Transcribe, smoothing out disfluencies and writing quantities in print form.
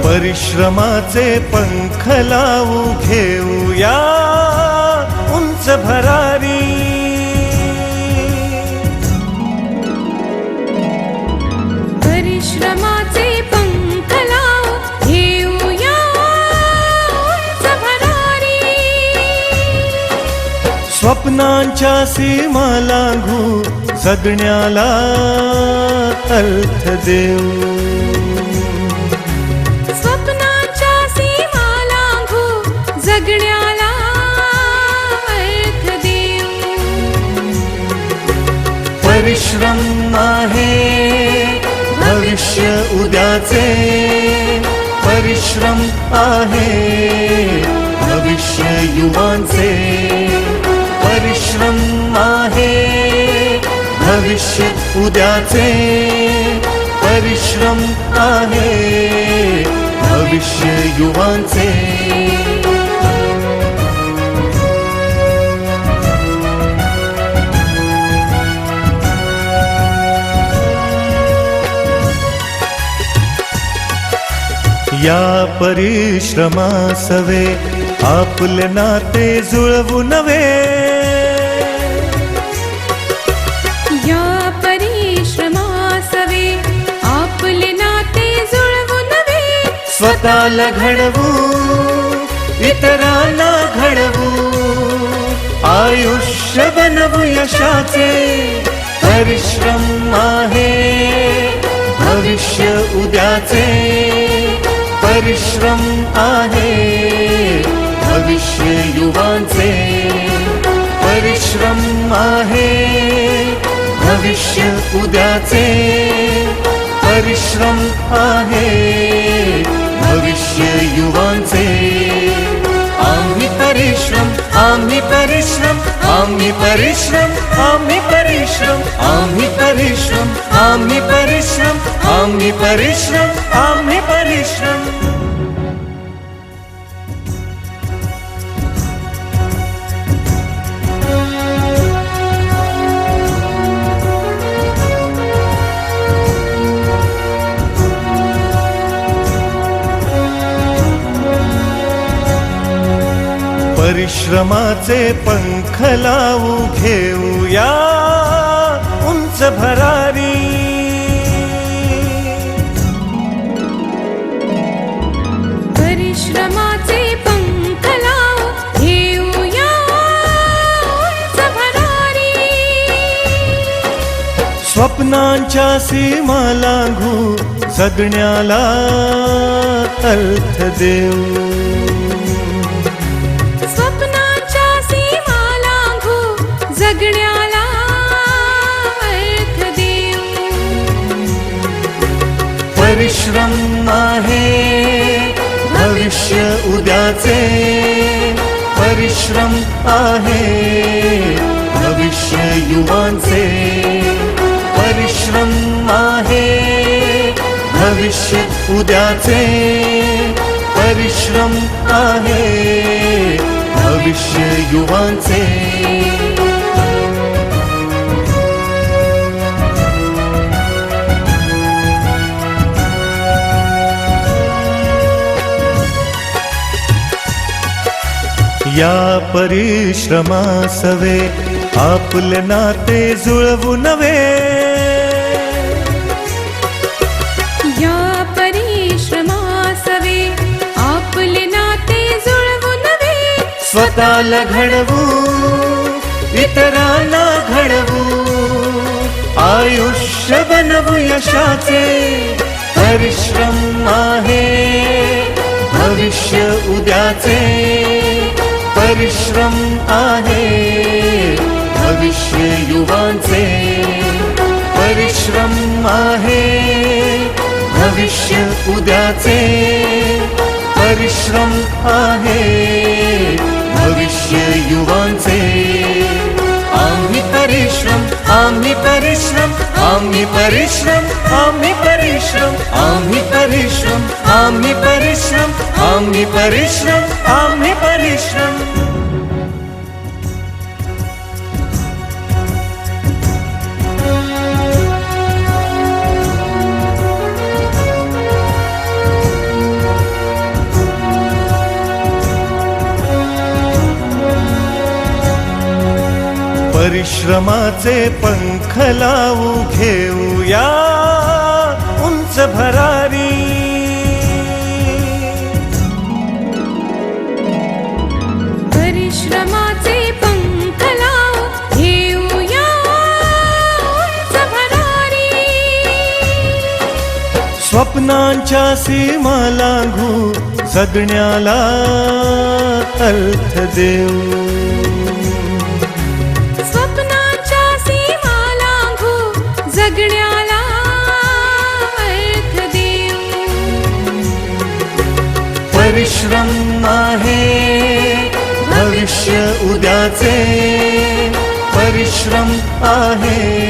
परिश्रमाचे पंख लावू घेऊया उंच भरारी। परिश्रमाचे पंख लावू घेऊया उंच भरारी। स्वप्नांच्या सीमा लांघू जगण्याला अर्थ देऊ। स्वप्नांच्या सीमा लांघू जगण्याला अर्थ देऊ। परिश्रम आहे भविष्य उद्याचे, परिश्रम आहे भविष्य युवांचे, परिश्रम आहे भविष्य उद्याचे, परिश्रम आहे भविष्य युवांचे। या परिश्रमासवे आपले नाते जुळवू नवे। या परिश्रमासवे आपले नाते जुळवू नवे। स्वतःला घडवू इतरांना घडवू, आयुष्य बनवू यशाचे। परिश्रम आहे भविष्य उद्याचे, परिश्रम आहे भविष्य युवांचे, परिश्रम आहे भविष्य उद्याचे, परिश्रम आहे भविष्य युवांचे। आम्ही परिश्रम, आम्ही परिश्रम, आम्ही परिश्रम, आम्ही परिश्रम, आम्ही परिश्रम, आम्ही परिश्रम, आम्ही परिश्रम, आम्ही परिश्रम। परिश्रमाचे पंख लावू घेऊया उंच भरारी। परिश्रमाचे पंख लावू घेऊया उंच भरारी। स्वप्नांच्या सीमा लांघू जगण्याला अर्थ देऊ। स्वप्नांच्या सीमा लांघू जगण्याला अर्थ देऊ। परिश्रम आहे भविष्य उद्याचे, परिश्रम आहे भविष्य युवांचे, परिश्रम आहे भविष्य उद्याचे, परिश्रम आहे भविष्य युवांचे। या परिश्रमासवे आपले नाते जुळवू नवे। या परिश्रमासवे आपले नाते जुळवू नवे। स्वतःला घडवू इतरांना घडवू, आयुष्य बनवू यशाचे। परिश्रम आहे भविष्य उद्याचे, परिश्रम आहे भविष्य युवांचे, परिश्रम आहे भविष्य उद्याचे, परिश्रम आहे भविष्य युवांचे। आम्ही परिश्रम, आम्ही परिश्रम, आम्ही परिश्रम, आम्ही परिश्रम, आम्ही परिश्रम, आम्ही परिश्रम, आम्ही परिश्रम, आम्ही परिश्रम। परिश्रमाचे पंख लावू घेऊया उंच भरारी परिश्रमाचे पंख लावू घेऊया उंच भरारी स्वप्नांच्या सीमा लांघू जगण्याला अर्थ देऊ स्वप्नाच्या सीमा लांघू जगण्याला अर्थ देऊ परिश्रम आहे भविष्य उद्याचे परिश्रम आहे